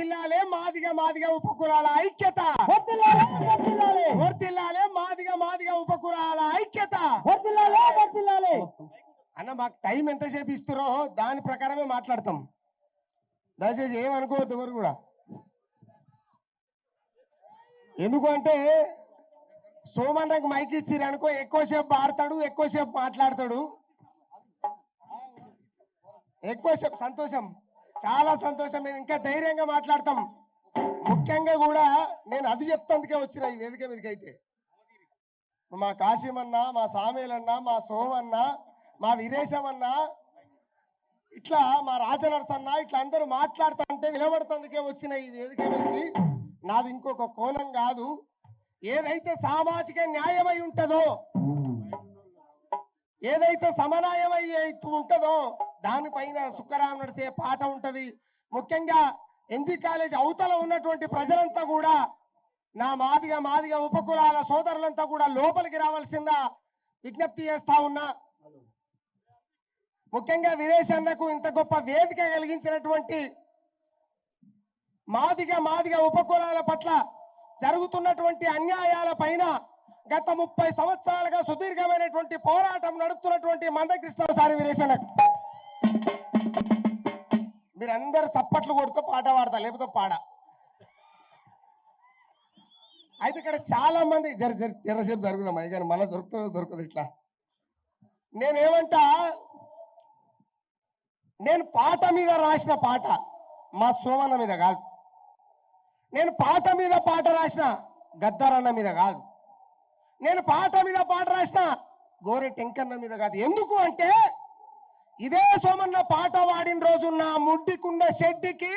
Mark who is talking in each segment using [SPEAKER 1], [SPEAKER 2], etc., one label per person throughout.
[SPEAKER 1] వర్తిల్లాలే మాదిగ ఉపకులాల ఐక్యత, వర్తిల్లాలే మాదిగ ఉపకులాల ఐక్యత. అన్న మాకు టైం ఎంతసేపు ఇస్తారో దాని ప్రకారమే మాట్లాడతాం. దయచేసి ఏమనుకోవద్దు ఎవరు కూడా. ఎందుకంటే సోమన్నకు మైక్ ఇచ్చిరు అనుకో, ఎక్కువసేపు ఆడతాడు, ఎక్కువసేపు మాట్లాడతాడు, ఎక్కువసేపు. సంతోషం, చాలా సంతోషం. మేము ఇంకా ధైర్యంగా మాట్లాడతాం. ముఖ్యంగా కూడా నేను అది చెప్తాందుకే వచ్చిన ఈ వేదిక మీదకి. అయితే మా కాశీమన్న, మా సామేలన్న, మా సోమన్న, మా వీరేశమన్న, ఇట్లా మా రాజనరసన్న, ఇట్లా అందరూ మాట్లాడుతుంటే నిలబడుతుందుకే వచ్చిన ఈ వేదిక మీదకి. నాది ఇంకొక కోణం కాదు. ఏదైతే సామాజిక న్యాయమై ఉంటుందో, ఏదైతే సమన్వయమై ఉంటుందో దానిపైన సుక్కరాం నడిసే పాట ఉంటది. ముఖ్యంగా ఎన్జీ కాలేజ్ అవతల ఉన్నటువంటి ప్రజలంతా కూడా, నా మాదిగ ఉపకులాల సోదరులంతా కూడా లోపలికి రావాల్సిందా విజ్ఞప్తి చేస్తా ఉన్నా. ముఖ్యంగా వీరేష్ అన్నకు ఇంత గొప్ప వేదిక కలిగించినటువంటి మాదిగ ఉపకులాల పట్ల జరుగుతున్నటువంటి అన్యాయాల పైన గత 30 సంవత్సరాలుగా సుదీర్ఘమైనటువంటి పోరాటం నడుపుతున్నటువంటి మందకృష్ణసారి వీరేష్ అన్నకు మీరందరూ చప్పట్లు కొడుతూ పాట పాడతా, లేకపోతే పాడ. అయితే ఇక్కడ చాలా మంది జరసేపు జరుగుతున్నాయి, కానీ మళ్ళీ దొరకదు ఇట్లా. నేనేమంటా, నేను పాట మీద రాసిన పాట మా సోమన్న మీద కాదు, నేను పాట మీద పాట రాసిన గద్దరన్న మీద కాదు, నేను పాట మీద పాట రాసిన గోరె టెంకన్న మీద కాదు. ఎందుకు అంటే ఇదే సోమన్న పాట వాడిన రోజు నా ముడ్డికున్న షెడ్డికి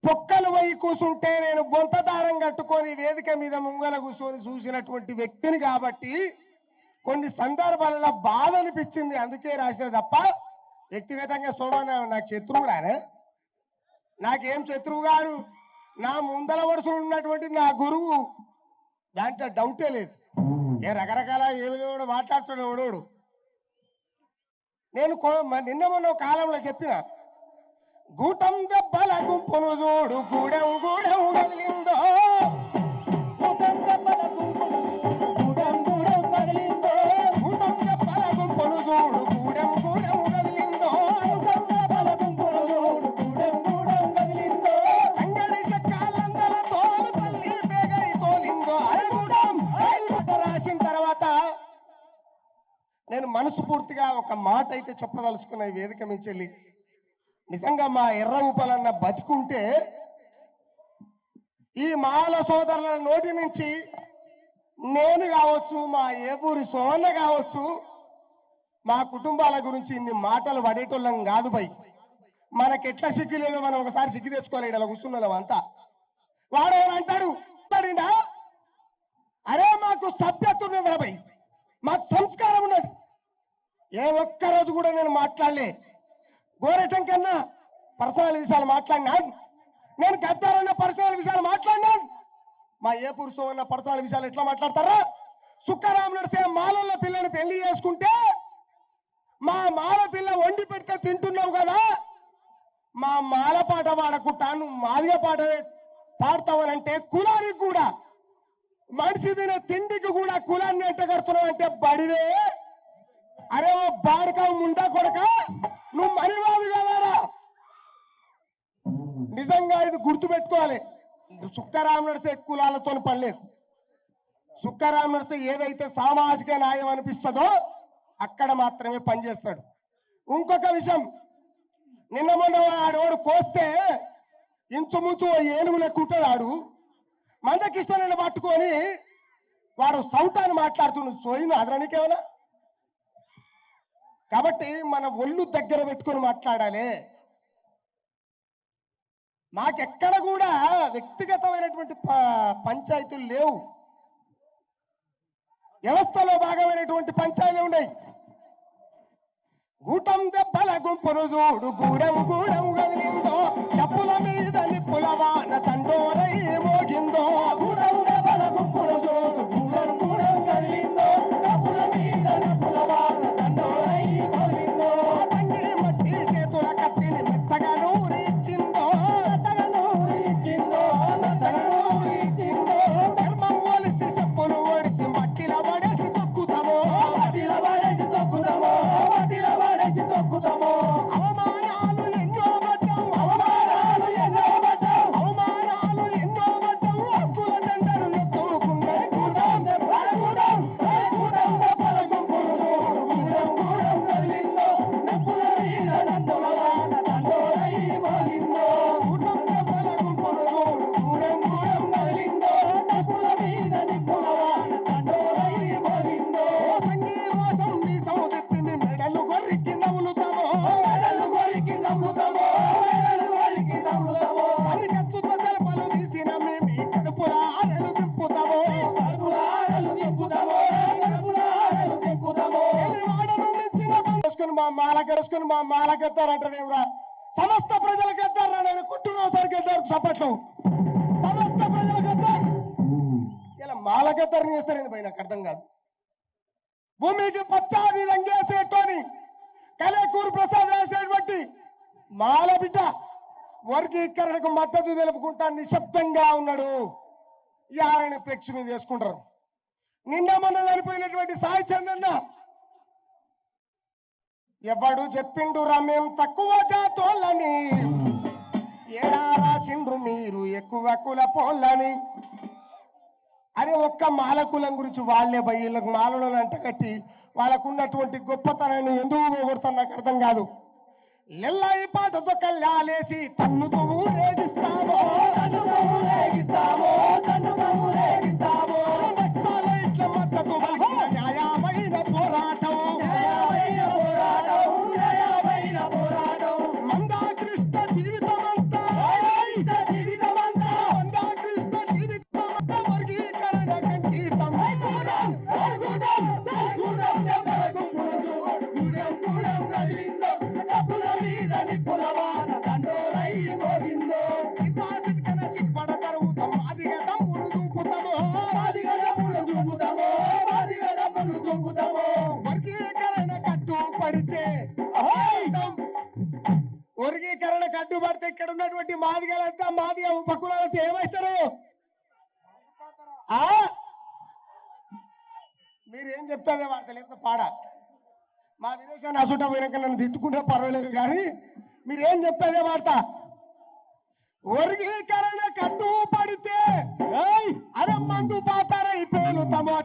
[SPEAKER 1] పొక్కలు పోయి కూసుంటే నేను బొంతదారం కట్టుకొని వేదిక మీద ముంగల కూర్చొని చూసినటువంటి వ్యక్తిని కాబట్టి కొన్ని సందర్భాలలో బాధ అనిపించింది, అందుకే రాసిన తప్ప వ్యక్తిగతంగా సోమన్న నాకు శత్రువుడానే, నాకేం శత్రువు కాడు. నా ముందల వరుసలు ఉన్నటువంటి నా గురువు, దాంట్లో డౌటే లేదు. రకరకాల ఏదో మాట్లాడుతున్నాడు ఎవడోడు. నేను నిన్న మొన్న కాలంలో చెప్పిన, గూటం దెబ్బల గుంపును చూడు గూడెం కదిలిందో, గూటం దెబ్బల గుంపును చూడు గూడెం కదిలిందో, అంగడి సక్కాలందల తోలు తల్లి బేగై తోలిందో. రాసిన తర్వాత నేను మనస్ఫూర్తిగా ఒక మాట అయితే చెప్పదలుచుకున్న ఈ వేదిక మించెళ్ళి, నిజంగా మా ఎర్ర ఉపలన్న బతికుంటే ఈ మాల సోదరుల నోటి నుంచి నేను కావచ్చు, మా ఏపూరి సోమన్న కావచ్చు, మా కుటుంబాల గురించి ఇన్ని మాటలు పడేటోళ్ళం కాదు బై. మనకెట్లా సిగ్గు లేదో మనం ఒకసారి సిగ్గు తెచ్చుకోవాలి. ఇలా కూర్చున్నాం అంతా. వాడు అంటాడు, అరే మాకు సభ్యత ఉన్నది బై, మాకు సంస్కారం ఉన్నది. ఏ ఒక్కరోజు కూడా నేను మాట్లాడలే. గోరెటం కన్నా పర్సనల్ విషయాలు మాట్లాడినాను, నేను గద్దారన్న పర్సనల్ విషయాలు మాట్లాడినాను. మా ఏపూరు సోమన్న పర్సనల్ విషయాలు ఎట్లా మాట్లాడతారా? సుక్కరాం నడిసే మాలల పిల్లని పెళ్లి చేసుకుంటే మా మాల పిల్ల వండి పెడితే తింటున్నావు కదా, మా మాల పాట పాడకుండా నువ్వు మాదిగ పాట పాడతావనంటే కులానికి కూడా, మనిషి తినే తిండికి కూడా కులాన్ని ఎంటగడుతున్నావు అంటే బడివే. అరే ఓ బాడక ముండా కొడక, నువ్వు మరివాదు కదారా. నిజంగా ఇది గుర్తుపెట్టుకోవాలి. సుక్కరాం నడిసే కులాలతో పనిలేదు. సుక్కరాం నడిసే ఏదైతే సామాజిక న్యాయం అనిపిస్తుందో అక్కడ మాత్రమే పనిచేస్తాడు. ఇంకొక విషయం, నిన్న మొన్న ఆడోడు కోస్తే ఇంచుముంచు ఏనుగు లెక్కుంటాడు. ఆడు మందకిష్టలను పట్టుకొని వాడు సౌటాన్ని మాట్లాడుతున్నాడు. సోయిను అదననికేమన్నా. కాబట్టి మన ఒళ్ళు దగ్గర పెట్టుకొని మాట్లాడాలి. మాకెక్కడ కూడా వ్యక్తిగతమైనటువంటి పంచాయతీలు లేవు. వ్యవస్థలో భాగమైనటువంటి పంచాయతీలు ఉన్నాయి. గూటం దెబ్బల గుంపును చూడు గూడెం కదిలిందో, డబ్బుల మీద నిప్పుల వాన తండోరై మోగిందో. గూడెం దెబ్బల గుంపును చూడు గూడెం కదిలిందో, డబ్బుల మీద నిప్పుల వాన తండోరై మోగిందో. తంగి మట్టి చేతుల కత్తిని మెత్తగా నూరిచ్చిందో, మెత్తగా మాల గడుచుకుని మా మాల గెత్తారంటారేమరా సమస్త ప్రజలు గెత్తారా నేను కుట్టుకోసారి గెత్తారు చప్పట్లు సమస్త ప్రజలు గెత్తారు ఇలా మాల గెత్తారని చేస్తారండి భయ నాకు అర్థం కాదు భూమికి పచ్చాది రంగేసేటోని కలేకూరు ప్రసాద్ రాసేటువంటి మాల బిడ్డ వర్గీకరణకు మద్దతు తెలుపుకుంటా నిశ్శబ్దంగా ఉన్నాడు ఈ ఆయన ఫ్లెక్స్ మీద వేసుకుంటారు నిన్న మొన్న చనిపోయినటువంటి సాయి చందన్న ఎవడు చెప్పిండు రమేం తక్కువ జాతోళ్ళని ఏడా రాసిండ్రు మీరు ఎక్కువ కుల పోళ్ళని అరే ఒక్క మాల కులం గురించి వాళ్ళే వీళ్ళకు మాలలో అంటగట్టి వాళ్ళకున్నటువంటి గొప్పతనాన్ని ఎందుకు పోగొడతాను నాకు అర్థం కాదు ఎల్లాయి పాటతో కల్లాలేసి తన్నుతూ ఊరేగిస్తామో నక్సలైట్ల మద్దతు పలికిన న్యాయమైన పోరాటం మందాకృష్ణ జీవితమంతా మందాకృష్ణ జీవితమంతా వర్గీకరణ కంఠీతం వర్గీకరణ కట్టుబడితే వర్గీకరణ కట్టుబడితే ఇక్కడ ఉన్నటువంటి మాదిగలంతా మాదిగ ఉపకులాలతో ఏమవుతారు మీరేం చెప్తాదే వార్త లేకపోతే పాడ మా విదేశాన్ని అసుట పోయినాక నన్ను తిట్టుకుంటే పర్వాలేదు కానీ మీరేం చెప్తాదే వార్త వర్గీకరణ కట్టుబడితే అరే మందు పాతారై పేలుతామో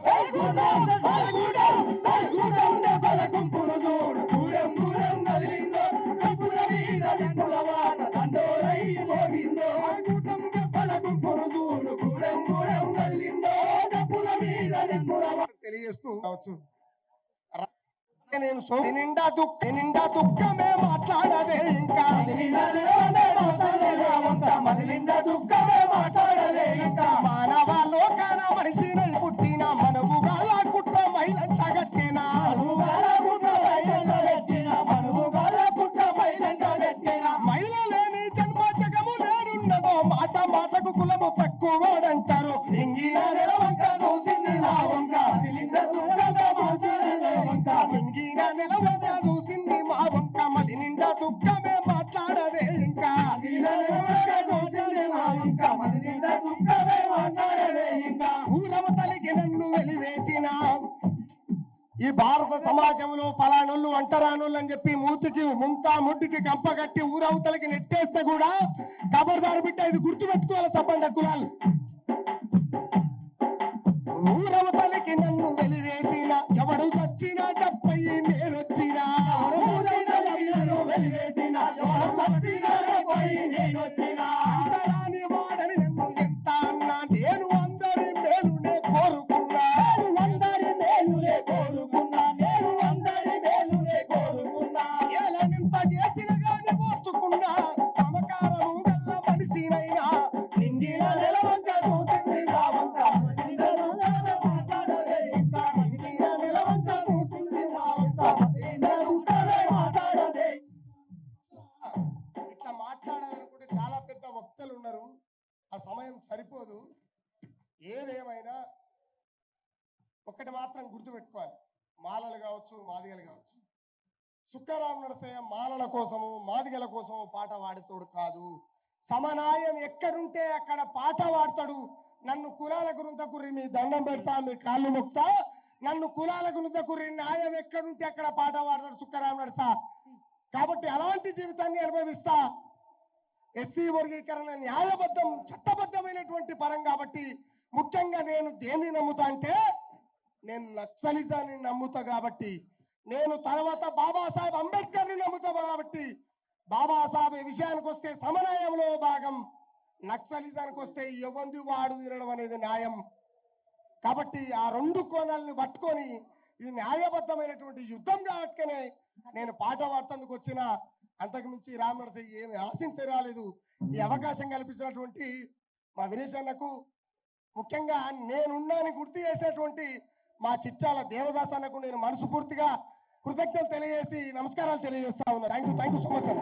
[SPEAKER 1] తెలియజేస్తూ కావచ్చు నేను నిండా దుఃఖమే మాట్లాడదే ఇంకా మానవ లోకాన మనిషినై పుట్టిన మనవు వాళ్ళ కుట్ర మైలంట గట్టేనా మైల లేని జన్మ జగము లేనున్నదో మాట మాటకు కులము తక్కువడంటారు ఇంగిన నెలవంక చూసింది నా వంక ఇంగిన నెలవంక చూసింది మా వంక మది నిండా దుఃఖమే మాట్లాడదే ఇంకా ఊరవతలికి నన్ను వెలివేసిన ఈ భారత సమాజంలో పలానోళ్ళు అంటరానోళ్ళు అని చెప్పి మూతికి ముట్టికి కంపగట్టి ఊరవతలికి నెట్టేస్తే కూడా ఖబర్దారు బిడ్డ ఇది గుర్తుపెట్టుకోవాలి సబ్బండ కులాలు ఊరవతలికి నన్ను వెలివేసిన ఎవడు చచ్చినా డబ్బై నేనొచ్చినా అంతరాని వాడని నన్ను ఎంత అన్నా నేను అందరి మేలునే కోరుకున్నా ఏలనింత చేసిన గాని ఓర్చుకున్నా మమకారము గల్ల మనిషినైనా నిండిన నెలవంక చూసింది రావంక ఇట్లా మాట్లాడాలనుకుంటే చాలా పెద్ద వక్తలు ఉన్నారు ఆ సమయం సరిపోదు ఏదేమైనా ఒక్కటి మాత్రం గుర్తుపెట్టుకోవాలి మాలలు కావచ్చు మాదిగలు కావచ్చు సుక్కరాం నరసయ్య మాలల కోసము మాదిగల కోసము పాట పాడుతోడు కాదు సమన్యాయం ఎక్కడుంటే అక్కడ పాట పాడతాడు నన్ను కులాల గురింతకుర్రి మీ దండం పెడతా మీ కాళ్ళు మొక్తా నన్ను కులాల గురింతకుర్రి న్యాయం ఎక్కడుంటే అక్కడ పాట పాడతాడు సుక్కరాం నరస కాబట్టి అలాంటి జీవితాన్ని అనుభవిస్తా ఎస్సీ వర్గీకరణ న్యాయబద్ధం చట్టబద్ధమైనటువంటి పరం కాబట్టి ముఖ్యంగా నేను దేన్ని నమ్ముతా అంటే నేను నక్సలిజాన్ని నమ్ముతా కాబట్టి నేను తర్వాత బాబాసాహెబ్ అంబేద్కర్ని నమ్ముతా కాబట్టి బాబాసాహెబ్ విషయానికి వస్తే సమన్వయంలో భాగం నక్సలిజానికి వస్తే ఎవంది వాడు తినడం అనేది న్యాయం కాబట్టి ఆ రెండు కోణాలను పట్టుకొని ఇది న్యాయబద్ధమైనటువంటి యుద్ధం కాబట్టినే నేను పాట పాడుతందుకు వచ్చిన అంతకు మించి రామనరసయ్య ఏమి ఆశించే రాలేదు ఈ అవకాశం కల్పించినటువంటి మా వినేష్ అన్నకు ముఖ్యంగా నేనున్నాని గుర్తు చేసినటువంటి మా చిట్టాల దేవదాస్ అన్నకు నేను మనస్ఫూర్తిగా కృతజ్ఞతలు తెలియజేసి నమస్కారాలు తెలియజేస్తా ఉన్నా. థ్యాంక్ యూ సో మచ్ అన్న.